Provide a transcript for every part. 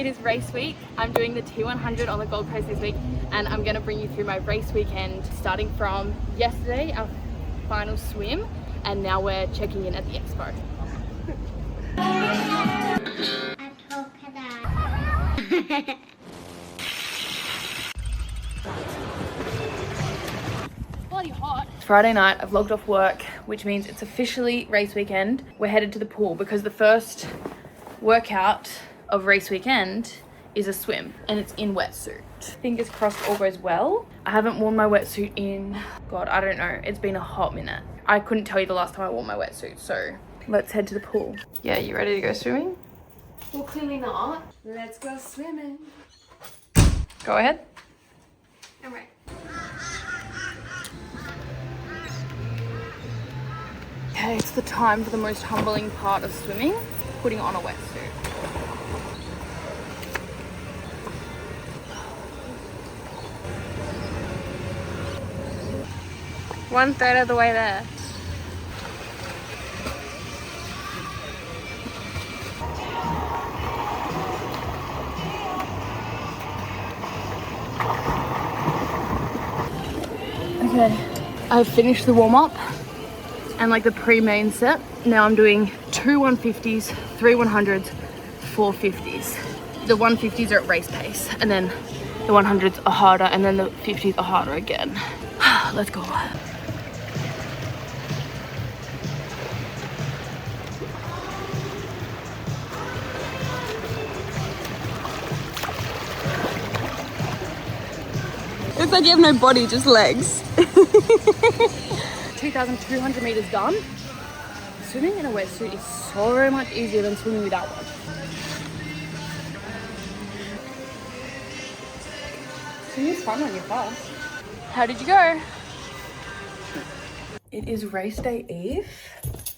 It is race week. I'm doing the T100 on the Gold Coast this week, and I'm going to bring you through my race weekend starting from yesterday, our final swim, and now we're checking in at the expo. Bloody hot. It's Friday night. I've logged off work, which means it's officially race weekend. We're headed to the pool because the first workout of race weekend is a swim, and it's in wetsuit. Fingers crossed all goes well. I haven't worn my wetsuit in, God, I don't know. It's been a hot minute. I couldn't tell you the last time I wore my wetsuit, so let's head to the pool. Yeah, you ready to go swimming? Well, clearly not. Let's go swimming. Go ahead. All right. Okay, it's the time for the most humbling part of swimming, putting on a wetsuit. One third of the way there. Okay, I've finished the warm-up and like the pre-main set. Now I'm doing 2 150s, 3 100s, 4 50s. The 150s are at race pace, and then the 100s are harder, and then the 50s are harder again. Let's go. Looks like you have no body, just legs. 2,200 meters done. Swimming in a wetsuit is so much easier than swimming without one. Swimming's fun when you're fast. How did you go? It is race day eve,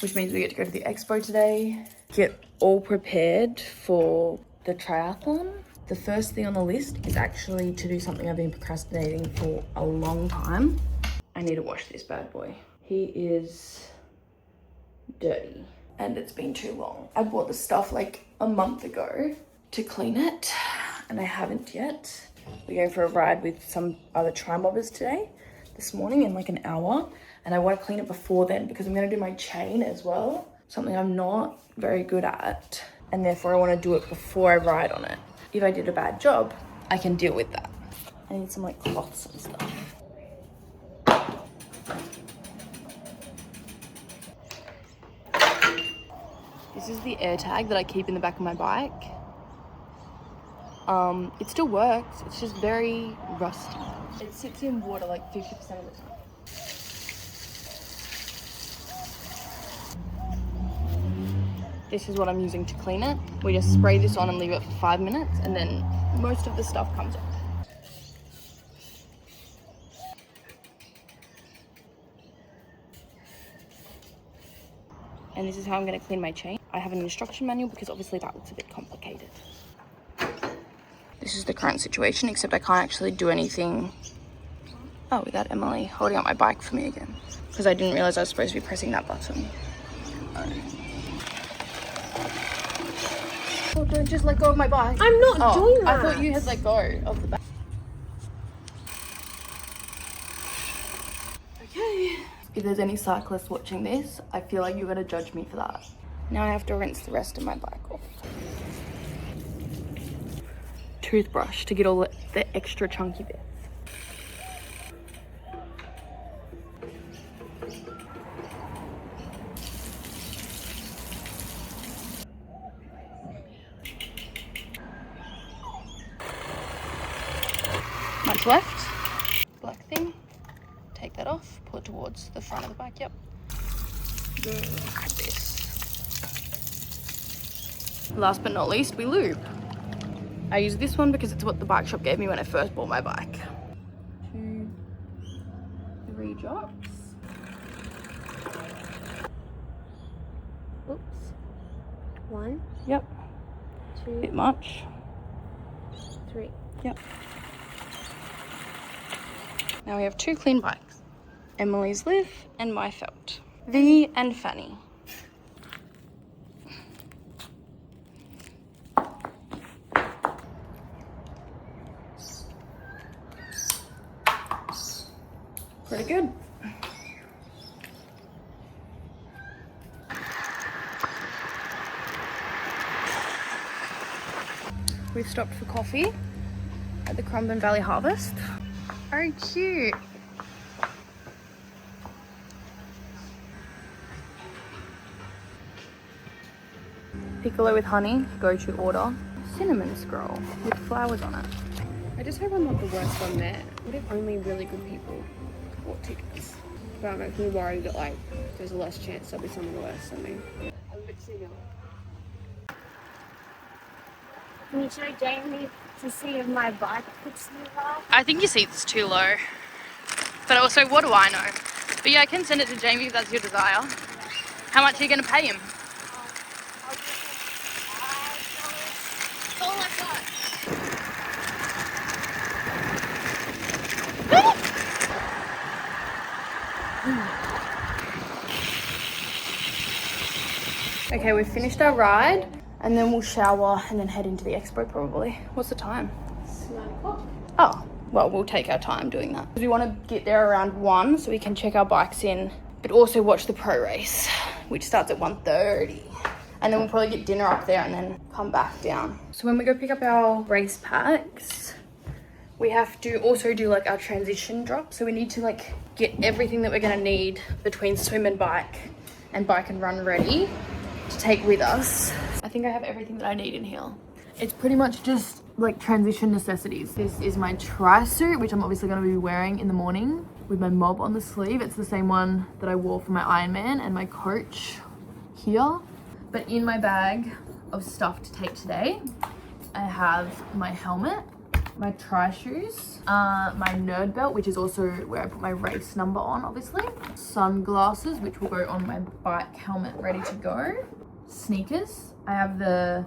which means we get to go to the expo today, get all prepared for the triathlon. The first thing on the list is actually to do something I've been procrastinating for a long time. I need to wash this bad boy. He is dirty and it's been too long. I bought the stuff like a month ago to clean it and I haven't yet. We're going for a ride with some other tri-mobbers today, this morning in like an hour. And I want to clean it before then because I'm going to do my chain as well. Something I'm not very good at. And therefore I want to do it before I ride on it. If I did a bad job, I can deal with that. I need some like cloths and stuff. This is the air tag that I keep in the back of my bike. It still works, it's just very rusty. It sits in water like 50% of the time. This is what I'm using to clean it. We just spray this on and leave it for 5 minutes and then most of the stuff comes off. And this is how I'm going to clean my chain. I have an instruction manual because obviously that looks a bit complicated. This is the current situation, except I can't actually do anything. Oh, without Emily holding up my bike for me again. Because I didn't realize I was supposed to be pressing that button. Oh, don't just let go of my bike. I'm not doing that. I thought you had let go of the bike. Okay. If there's any cyclists watching this, I feel like you're gonna judge me for that. Now I have to rinse the rest of my bike off. Toothbrush to get all the extra chunky bits. Much left. Black thing. Take that off. Pull it towards the front of the bike. Yep. Look at this. Last but not least, we lube. I use this one because it's what the bike shop gave me when I first bought my bike. 2, 3 drops. Oops. 1. Yep. 2. Bit much. 3. Yep. Now we have 2 clean bikes. Emily's Liv and my felt. V and Fanny. Pretty good. We've stopped for coffee at the Crumbin Valley Harvest. Oh, cute. Piccolo with honey, go-to order. Cinnamon scroll with flowers on it. I just hope I'm not the worst one there. What if only really good people bought tickets? But I'm actually worried that like there's a less chance there'll be someone worse than me. I'm a bit single. Can you show Jamie to see if my bike fits me well? I think your seat's too low. But also, what do I know? But yeah, I can send it to Jamie if that's your desire. How much are you going to pay him? I'll give him $5. That's all I got. Okay, we've finished our ride and then we'll shower and then head into the expo probably. What's the time? It's 9 o'clock. Oh, well, we'll take our time doing that. We want to get there around 1 so we can check our bikes in, but also watch the pro race, which starts at 1:30. And then we'll probably get dinner up there and then come back down. So when we go pick up our race packs, we have to also do like our transition drop. So we need to like get everything that we're gonna need between swim and bike and run ready to take with us. I think I have everything that I need in here. It's pretty much just like transition necessities. This is my tri-suit, which I'm obviously gonna be wearing in the morning with my mob on the sleeve. It's the same one that I wore for my Ironman, and my coach here. But in my bag of stuff to take today, I have my helmet, my tri-shoes, my nerd belt, which is also where I put my race number on, obviously. Sunglasses, which will go on my bike helmet, ready to go. Sneakers. I have the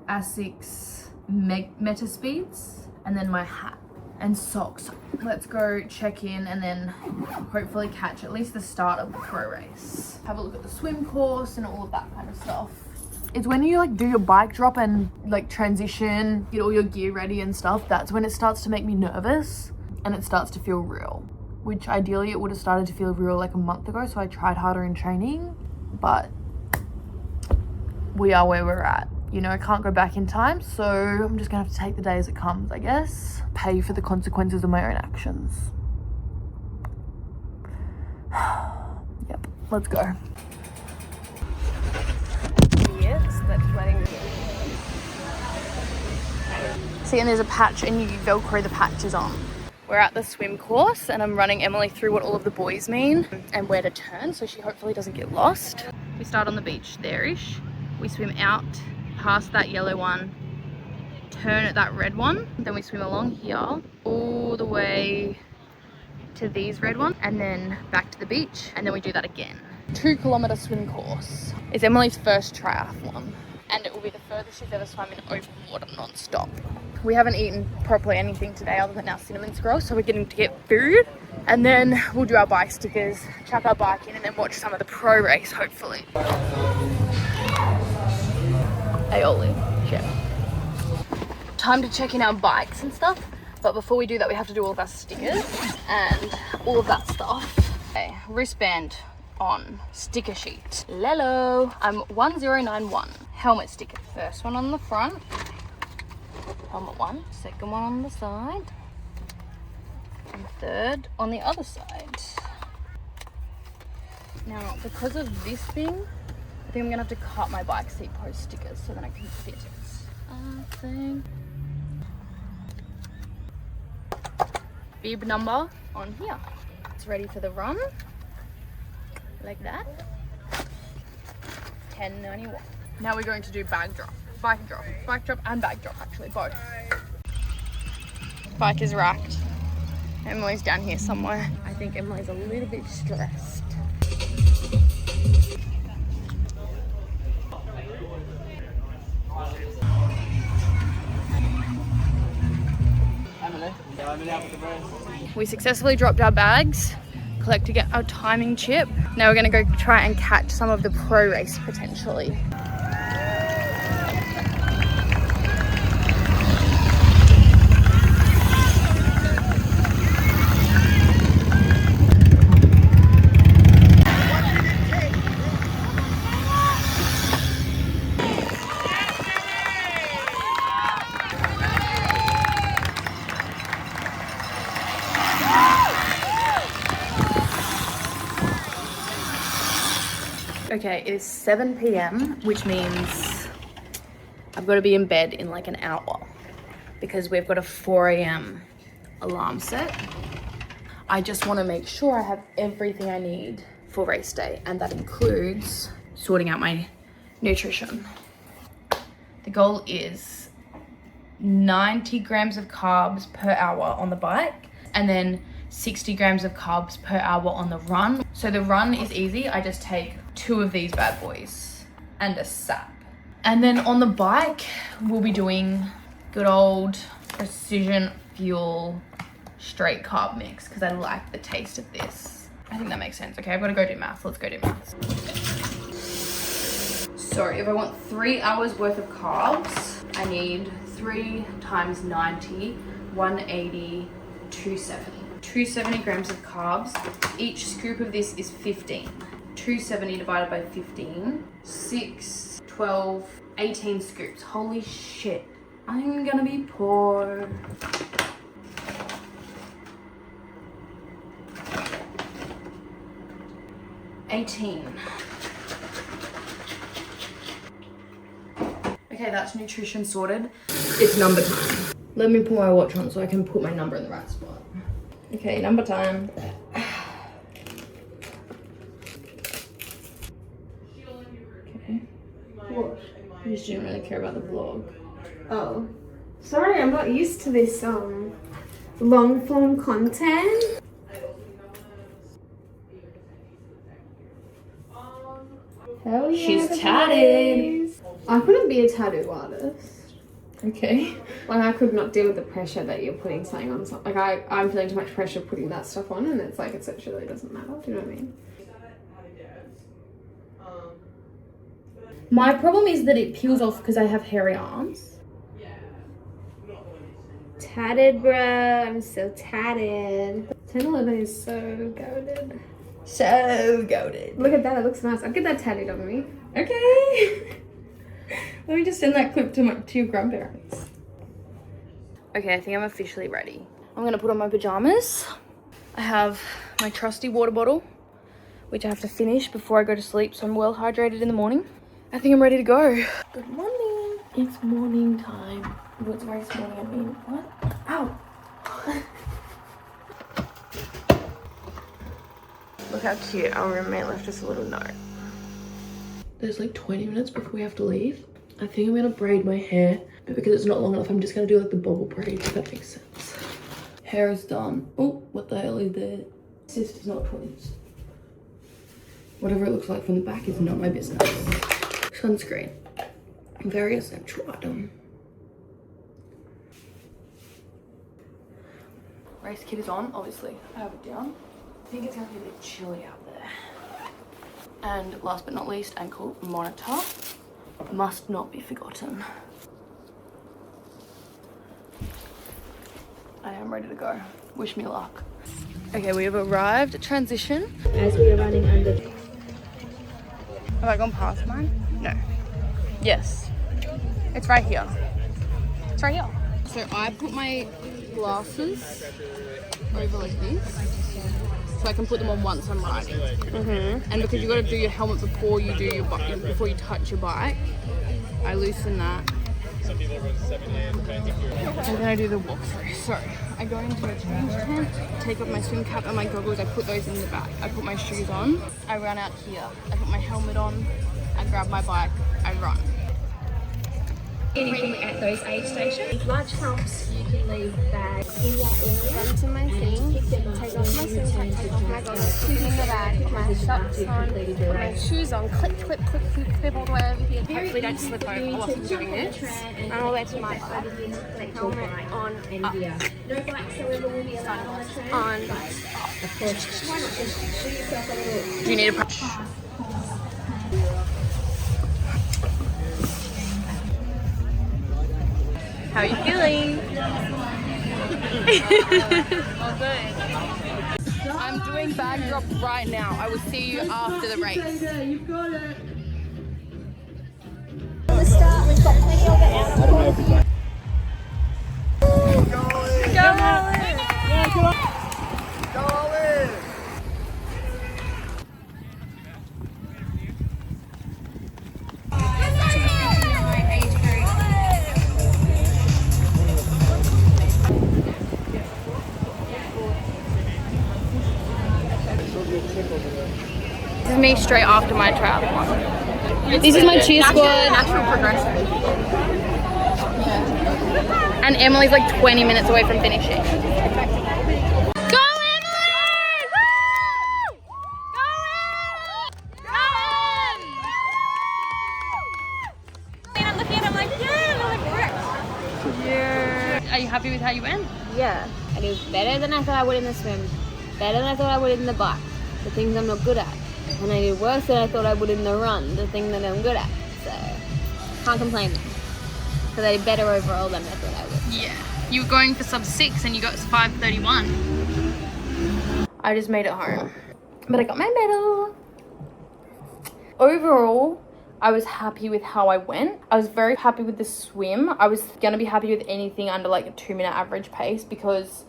Asics Meta Speeds, and then my hat and socks. Let's go check in and then hopefully catch at least the start of the pro race. Have a look at the swim course and all of that kind of stuff. It's when you like do your bike drop and like transition, get all your gear ready and stuff, that's when it starts to make me nervous and it starts to feel real. Which ideally it would have started to feel real like a month ago, so I tried harder in training, but we are where we're at. You know, I can't go back in time, so I'm just gonna have to take the day as it comes, I guess. Pay for the consequences of my own actions. Yep, let's go. Yes, that's letting me. See, and there's a patch and you velcro the patches on. We're at the swim course and I'm running Emily through what all of the buoys mean and where to turn so she hopefully doesn't get lost. We start on the beach there-ish. We swim out past that yellow one, turn at that red one, then we swim along here all the way to these red ones and then back to the beach, and then we do that again. 2-kilometer swim course. It's Emily's first triathlon and it will be the furthest she's ever swum in open water non-stop. We haven't eaten properly anything today other than our cinnamon scroll, so we're getting to get food and then we'll do our bike stickers, chuck our bike in and then watch some of the pro race hopefully. Aioli, yeah. Time to check in our bikes and stuff, but before we do that we have to do all of our stickers and all of that stuff. Okay, wristband on, sticker sheet. Lelo, I'm 1091. Helmet sticker, first one on the front, helmet one, second one on the side, and third on the other side. Now, because of this thing, I think I'm gonna have to cut my bike seat post stickers so that I can fit it. Thing. Bib number on here. It's ready for the run. Like that. 1091. Now we're going to do bike drop and bag drop actually, both. Bike is racked. Emily's down here somewhere. I think Emily's a little bit stressed. We successfully dropped our bags, collected our timing chip. Now we're gonna go try and catch some of the pro race potentially. Okay, it is 7 p.m, which means I've got to be in bed in like an hour because we've got a 4 a.m. alarm set. I just want to make sure I have everything I need for race day, and that includes sorting out my nutrition. The goal is 90 grams of carbs per hour on the bike, and then 60 grams of carbs per hour on the run. So the run is easy. I just take 2 of these bad boys and a sap. And then on the bike, we'll be doing good old Precision Fuel straight carb mix because I like the taste of this. I think that makes sense. Okay, I've got to go do math. Let's go do math. So if I want 3 hours worth of carbs, I need 3 times 90, 180, 270. 270 grams of carbs. Each scoop of this is 15. 270 divided by 15, 6, 12, 18 scoops. Holy shit. I'm gonna be poor. $18. Okay, that's nutrition sorted. It's number time. Let me put my watch on so I can put my number in the right spot. Okay, number time. Okay. What? You just didn't really care about the vlog. Oh. Sorry, I'm not used to this long form content. Hell yeah, She's tatted. I couldn't be a tattoo artist. Okay. Like, I could not deal with the pressure that you're putting something on. Like, I'm feeling too much pressure putting that stuff on, and it's like, it really doesn't matter. Do you know what I mean? My problem is that it peels off because I have hairy arms. Tatted, bruh. I'm so tatted. 1011 is so goated. So goated. Look at that. It looks nice. I'll get that tattooed on me. Okay. Let me just send that clip to your grandparents. Okay, I think I'm officially ready. I'm gonna put on my pajamas. I have my trusty water bottle, which I have to finish before I go to sleep, so I'm well hydrated in the morning. I think I'm ready to go. Good morning. It's morning time. What's race morning? I mean, what? Ow. Look how cute. Our roommate left us a little note. There's like 20 minutes before we have to leave. I think I'm gonna braid my hair, but because it's not long enough, I'm just gonna do like the bobble braid, if that makes sense. Hair is done. Oh, what the hell is that? Sisters, not twins. Whatever it looks like from the back is not my business. Sunscreen. Very essential item. Race kit is on, obviously. I have it down. I think it's gonna be a bit chilly out there. And last but not least, ankle monitor. Must not be forgotten. I am ready to go. Wish me luck. Okay, we have arrived at transition. As we are running under. Have I gone past mine? No. Yes. It's right here. It's right here. So I put my glasses over like this, so I can put them on once I'm riding. And because you got to do your helmet before you do your before you touch your bike, I loosen that. And then I do the walkthrough. So I go into a change tent, take off my swim cap and my goggles. I put those in the back. I put my shoes on. I run out here. I put my helmet on. I grab my bike. I run. Anything at those aid stations. Large pumps, you can leave bags in that area. Run to my thing, take off my swim cap, take off my goggles, keep in the bag, put my socks on, put my shoes on, clip all the way over here. Hopefully don't slip over while I'm doing this. Run all the way to my bike, helmet on, And up, no bikes, however, will be allowed on the train. on. Of course, why not just do yourself a little... Do you need a punch? How are you feeling? All good. I'm doing bag drop right now. I will see you after the race. You've got it. At the start, we've got plenty of it out of the way. finish straight after my triathlon. This is my cheer squad. Natural progression. And Emily's like 20 minutes away from finishing. Go Emily! Woo! Go Em! Go Em! I'm looking at him like, yeah, I'm like, yeah. Are you happy with how you went? Yeah, I did better than I thought I would in the swim, better than I thought I would in the bike, the things I'm not good at. And I did worse than I thought I would in the run, the thing that I'm good at. So, can't complain because I did better overall than I thought I would. Yeah. You were going for sub 6 and you got 5:31. I just made it home, but I got my medal. Overall, I was happy with how I went. I was very happy with the swim. I was gonna be happy with anything under like a 2-minute average pace because,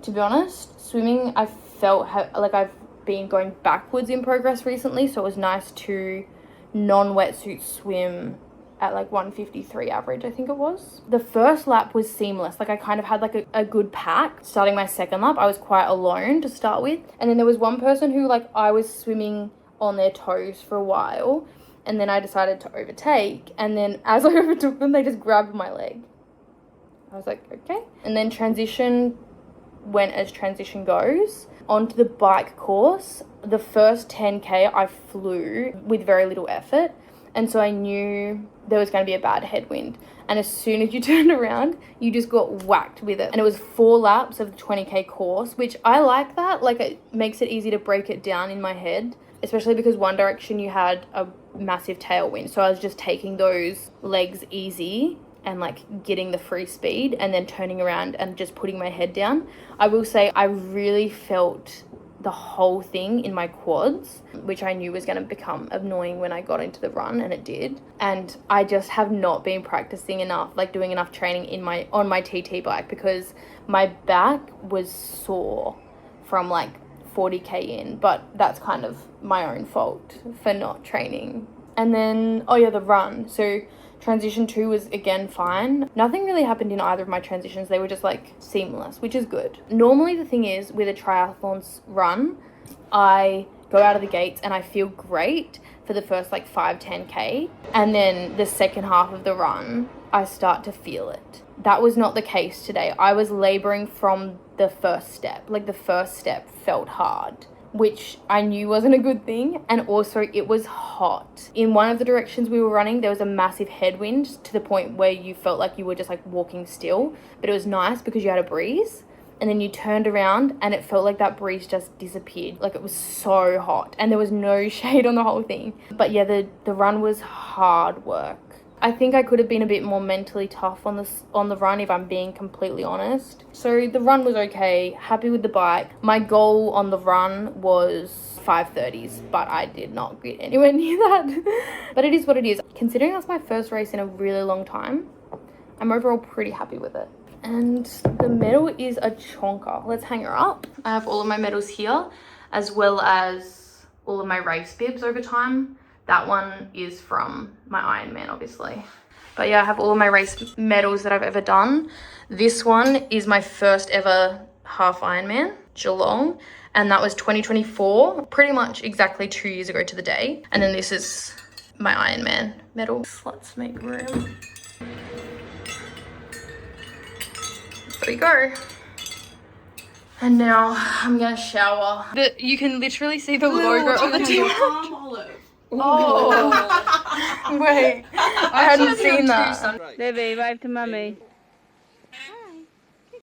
to be honest, swimming I felt like I've been going backwards in progress recently, so it was nice to non-wetsuit swim at like 1:53 average, I think it was. The first lap was seamless. Like I kind of had like a good pack. Starting my second lap, I was quite alone to start with. And then there was one person who like I was swimming on their toes for a while, and then I decided to overtake. And then as I overtook them, they just grabbed my leg. I was like, okay. And then transition went as transition goes. Onto the bike course, the first 10k I flew with very little effort, and so I knew there was going to be a bad headwind, and as soon as you turned around you just got whacked with it. And it was 4 laps of the 20k course, which I like that. Like it makes it easy to break it down in my head, especially because one direction you had a massive tailwind, so I was just taking those legs easy and like getting the free speed and then turning around and just putting my head down. I will say I really felt the whole thing in my quads, which I knew was going to become annoying when I got into the run, and it did. And I just have not been practicing enough, like doing enough training on my TT bike, because my back was sore from like 40k in, but that's kind of my own fault for not training. And then, oh yeah, the run. So transition 2 was again fine. Nothing really happened in either of my transitions. They were just like seamless, which is good. Normally the thing is with a triathlon's run, I go out of the gates and I feel great for the first like 5-10k. And then the second half of the run, I start to feel it. That was not the case today. I was laboring from the first step. Like the first step felt hard, which I knew wasn't a good thing. And also it was hot. In one of the directions we were running, there was a massive headwind to the point where you felt like you were just like walking still, but it was nice because you had a breeze. And then you turned around and it felt like that breeze just disappeared. Like it was so hot and there was no shade on the whole thing. But yeah, the run was hard work. I think I could have been a bit more mentally tough on the run, if I'm being completely honest. So the run was okay, happy with the bike. My goal on the run was 5:30s, but I did not get anywhere near that. But it is what it is. Considering that's my first race in a really long time, I'm overall pretty happy with it. And the medal is a chonker. Let's hang her up. I have all of my medals here, as well as all of my race bibs over time. That one is from my Ironman, obviously. But yeah, I have all of my race medals that I've ever done. This one is my first ever half Ironman, Geelong. And that was 2024, pretty much exactly 2 years ago to the day. And then this is my Ironman medal. Let's make room. There we go. And now I'm gonna shower. You can literally see the logo of the T100. Oh, wait, I hadn't seen that. Baby, wave to mummy.